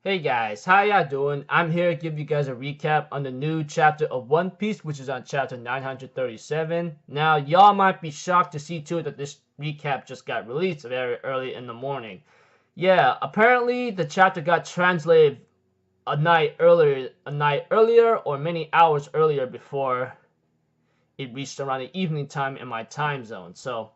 Hey guys, how y'all doing? I'm here to give you guys a recap on the new chapter of One Piece, which is on chapter 937. Now, y'all might be shocked to see too that this recap just got released very early in the morning. Yeah, apparently the chapter got translated a night earlier or many hours earlier before it reached around the evening time in my time zone. So,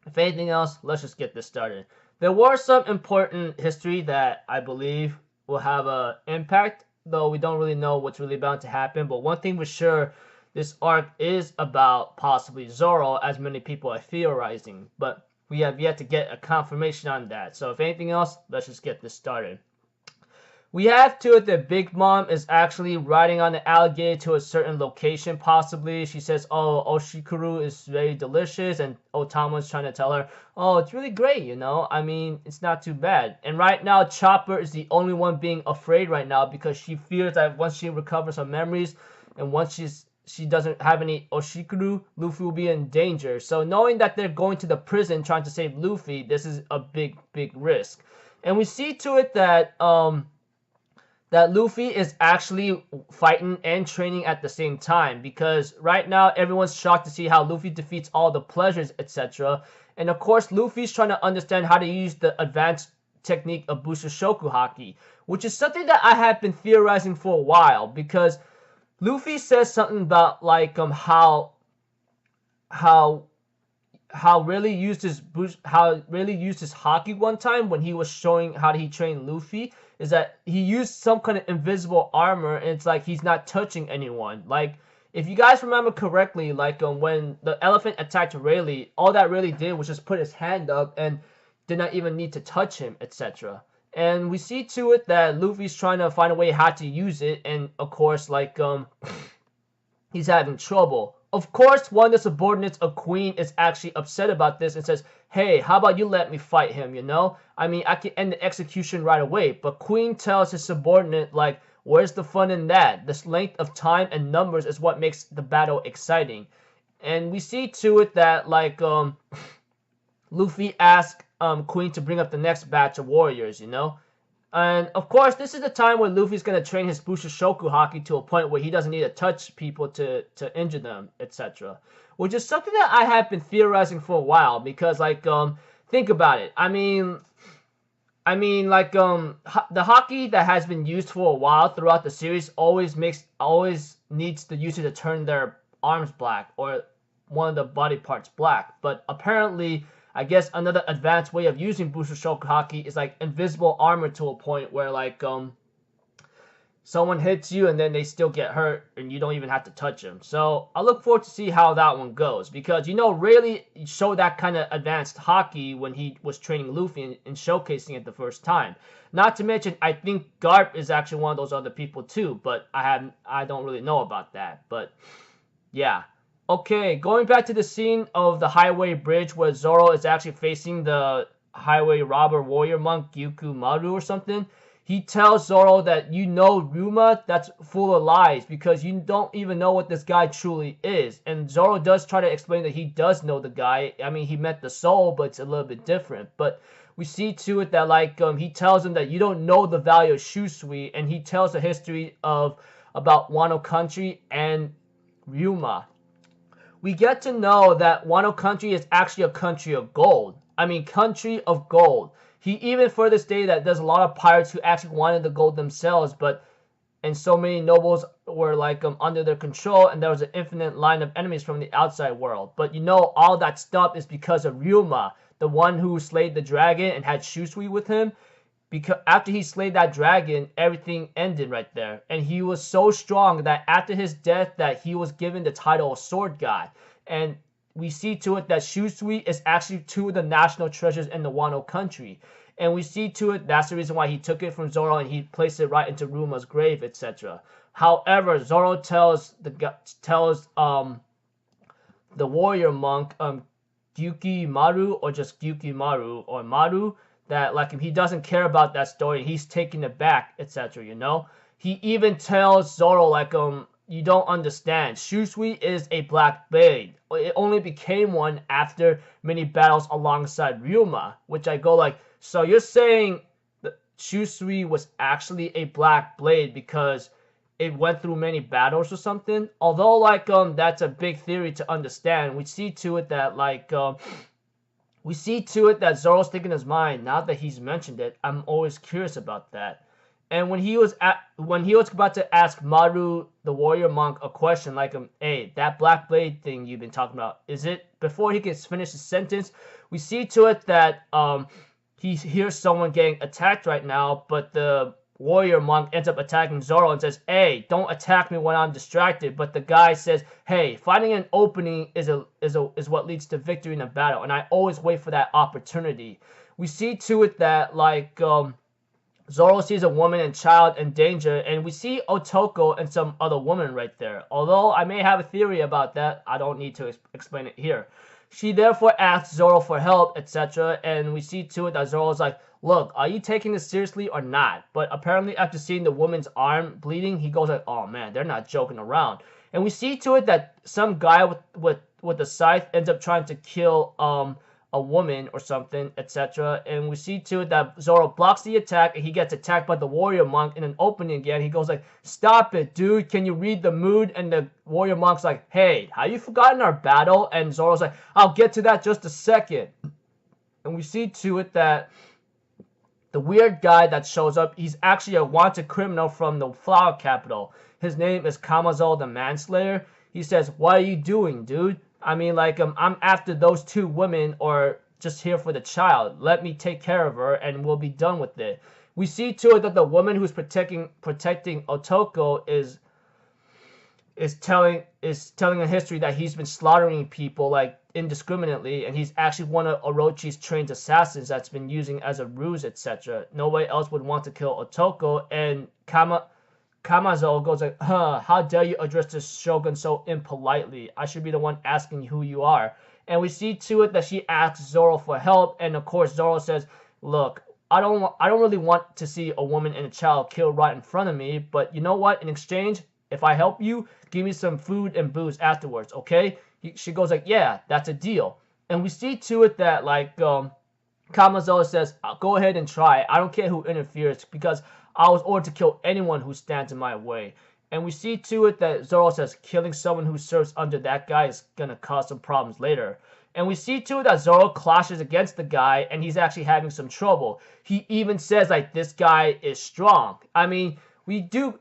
if anything else, let's just get this started. There were some important history that I believe will have an impact, though we don't really know what's really about to happen. But one thing for sure, this arc is about possibly Zoro, as many people are theorizing. But we have yet to get a confirmation on that. So if anything else, let's just get this started. We have to that Big Mom is actually riding on the alligator to a certain location, possibly. She says, oh, Oshikuru is very delicious, and Otama's trying to tell her, oh, it's really great, you know? I mean, it's not too bad. And right now, Chopper is the only one being afraid right now because she fears that once she recovers her memories and once she doesn't have any Oshikuru, Luffy will be in danger. So knowing that they're going to the prison trying to save Luffy, this is a big, big risk. And we see to it that Luffy is actually fighting and training at the same time, because right now everyone's shocked to see how Luffy defeats all the pleasures, etc. And of course, Luffy's trying to understand how to use the advanced technique of Bushishoku Haki, which is something that I have been theorizing for a while, because Luffy says something about like how really used his Haki one time when he was showing how he trained Luffy, is that he used some kind of invisible armor, and it's like he's not touching anyone. Like, if you guys remember correctly, like when the elephant attacked Rayleigh, all that really did was just put his hand up and did not even need to touch him, etc. And we see to it that Luffy's trying to find a way how to use it, and of course, like he's having trouble. Of course, one of the subordinates of Queen is actually upset about this and says, hey, how about you let me fight him, you know? I mean, I can end the execution right away. But Queen tells his subordinate, like, where's the fun in that? This length of time and numbers is what makes the battle exciting. And we see to it that, like, Luffy asks Queen to bring up the next batch of warriors, you know? And of course, this is the time where Luffy's gonna train his Bushishoku Haki to a point where he doesn't need to touch people to injure them, etc. Which is something that I have been theorizing for a while, because like think about it. Like the Haki that has been used for a while throughout the series always needs the user to turn their arms black or one of the body parts black. But apparently, I guess another advanced way of using Bushishoku Haki is like invisible armor to a point where like someone hits you and then they still get hurt and you don't even have to touch them. So I look forward to see how that one goes, because you know really showed that kind of advanced Haki when he was training Luffy and showcasing it the first time. Not to mention, I think Garp is actually one of those other people too, but I don't really know about that. But yeah. Okay, going back to the scene of the highway bridge where Zoro is actually facing the highway robber warrior monk Gyuku Maru or something. He tells Zoro that you know Ryuma, that's full of lies because you don't even know what this guy truly is. And Zoro does try to explain that he does know the guy. I mean, he met the soul, but it's a little bit different. But we see to it that like he tells him that you don't know the value of Shusui, and he tells the history of about Wano country and Ryuma. We get to know that Wano country is actually a country of gold. I mean, country of gold. He even further stated that there's a lot of pirates who actually wanted the gold themselves, but and so many nobles were like under their control, and there was an infinite line of enemies from the outside world. But you know, all that stuff is because of Ryuma, the one who slayed the dragon and had Shusui with him. Because after he slayed that dragon, everything ended right there, and he was so strong that after his death that he was given the title of sword god. And we see to it that Shusui is actually two of the national treasures in the Wano country, and we see to it that's the reason why he took it from Zoro and he placed it right into Ruma's grave, etc. However, Zoro tells the warrior monk Gyuki Maru, or just Gyuki Maru, or Maru, that like if he doesn't care about that story, he's taking it back, etc. You know, he even tells Zoro like you don't understand. Shusui is a black blade. It only became one after many battles alongside Ryuma, which I go like, so you're saying Shusui was actually a black blade because it went through many battles or something. Although like that's a big theory to understand. We see to it that Zoro's thinking in his mind. Now that he's mentioned it, I'm always curious about that. And when he was about to ask Maru, the warrior monk, a question like, hey, that black blade thing you've been talking about, is it? Before he can finish his sentence, we see to it that he hears someone getting attacked right now, but the warrior monk ends up attacking Zoro and says, hey, don't attack me when I'm distracted. But the guy says, hey, finding an opening is what leads to victory in a battle, and I always wait for that opportunity. We see to it that like Zoro sees a woman and child in danger, and we see Otoko and some other woman right there. Although I may have a theory about that, I don't need to explain it here. She therefore asks Zoro for help, etc., and we see to it that Zoro's like, look, are you taking this seriously or not? But apparently after seeing the woman's arm bleeding, he goes like, oh man, they're not joking around. And we see to it that some guy with a scythe ends up trying to kill a woman or something, etc. And we see to it that Zoro blocks the attack and he gets attacked by the warrior monk in an opening again. He goes like, stop it, dude, can you read the mood? And the warrior monk's like, hey, have you forgotten our battle? And Zoro's like, I'll get to that just a second. And we see to it that the weird guy that shows up, he's actually a wanted criminal from the flower capital. His name is Kamazo the Manslayer. He says, what are you doing, dude? I mean, like, I'm after those two women or just here for the child. Let me take care of her and we'll be done with it. We see to it that the woman who's protecting Otoko is telling a history that he's been slaughtering people like indiscriminately, and he's actually one of Orochi's trained assassins that's been using as a ruse, etc. Nobody else would want to kill Otoko, and Kamazo goes like, how dare you address this shogun so impolitely? I should be the one asking who you are. And we see to it that she asks Zoro for help, and of course Zoro says, look, I don't really want to see a woman and a child killed right in front of me, but you know what? In exchange, if I help you, give me some food and booze afterwards, okay? She goes like, yeah, that's a deal. And we see to it that like Kamazo says, go ahead and try. I don't care who interferes because I was ordered to kill anyone who stands in my way. And we see to it that Zoro says killing someone who serves under that guy is gonna cause some problems later. And we see to it that Zoro clashes against the guy and he's actually having some trouble. He even says like this guy is strong. I mean, we gotta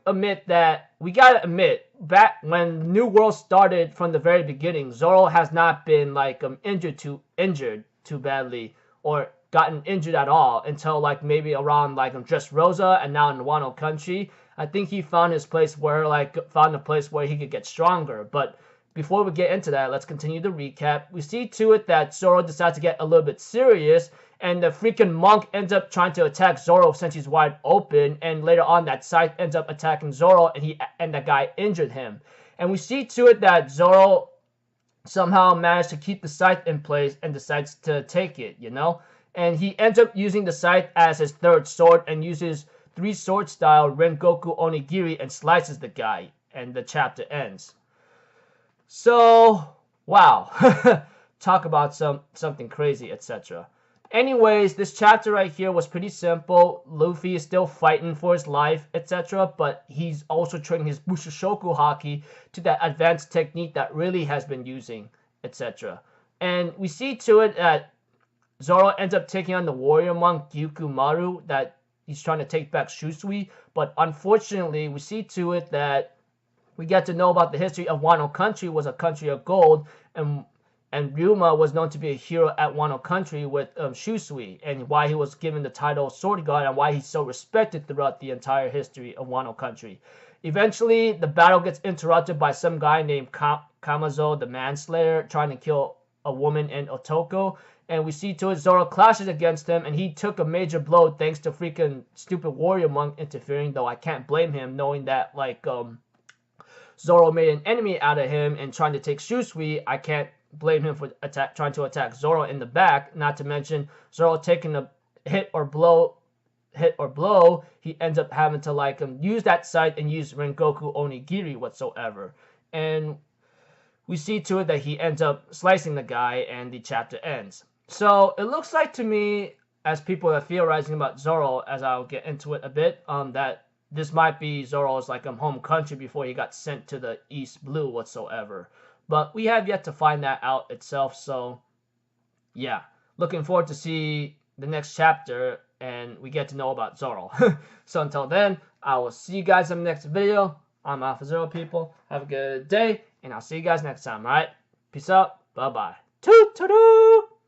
admit, back when New World started from the very beginning, Zoro has not been like injured too badly or gotten injured at all until like maybe around like Dressrosa and now in Wano Country. I think he found a place where he could get stronger. But before we get into that, let's continue the recap. We see to it that Zoro decides to get a little bit serious, and the freaking monk ends up trying to attack Zoro since he's wide open, and later on that scythe ends up attacking Zoro, and that guy injured him. And we see to it that Zoro somehow managed to keep the scythe in place and decides to take it, you know? And he ends up using the scythe as his third sword and uses 3-sword style Rengoku Onigiri and slices the guy, and the chapter ends. So, wow. Talk about something crazy, etc. Anyways, this chapter right here was pretty simple. Luffy is still fighting for his life, etc. But he's also training his Bushoshoku Haki to that advanced technique that really has been using, etc. And we see to it that Zoro ends up taking on the warrior monk Gyukumaru, that he's trying to take back Shusui. But unfortunately, we see to it that we get to know about the history of Wano Country was a country of gold, and Ryuma was known to be a hero at Wano Country with Shusui, and why he was given the title Sword God and why he's so respected throughout the entire history of Wano Country. Eventually, the battle gets interrupted by some guy named Kamazo the Manslayer trying to kill a woman in Otoko, and we see to it Zoro clashes against him, and he took a major blow thanks to freaking stupid warrior monk interfering, though I can't blame him knowing that like Zoro made an enemy out of him and trying to take Shusui. I can't blame him for trying to attack Zoro in the back, not to mention Zoro taking a hit or blow, he ends up having to like use that scythe and use Rengoku Onigiri whatsoever. And we see to it that he ends up slicing the guy and the chapter ends. So it looks like to me, as people are theorizing about Zoro, as I'll get into it a bit, that this might be Zoro's like home country before he got sent to the East Blue whatsoever. But we have yet to find that out itself. So yeah, looking forward to see the next chapter and we get to know about Zoro. So until then, I will see you guys in the next video. I'm Alpha Zero, people. Have a good day, and I'll see you guys next time. All right, peace out. Bye bye. Toot toot.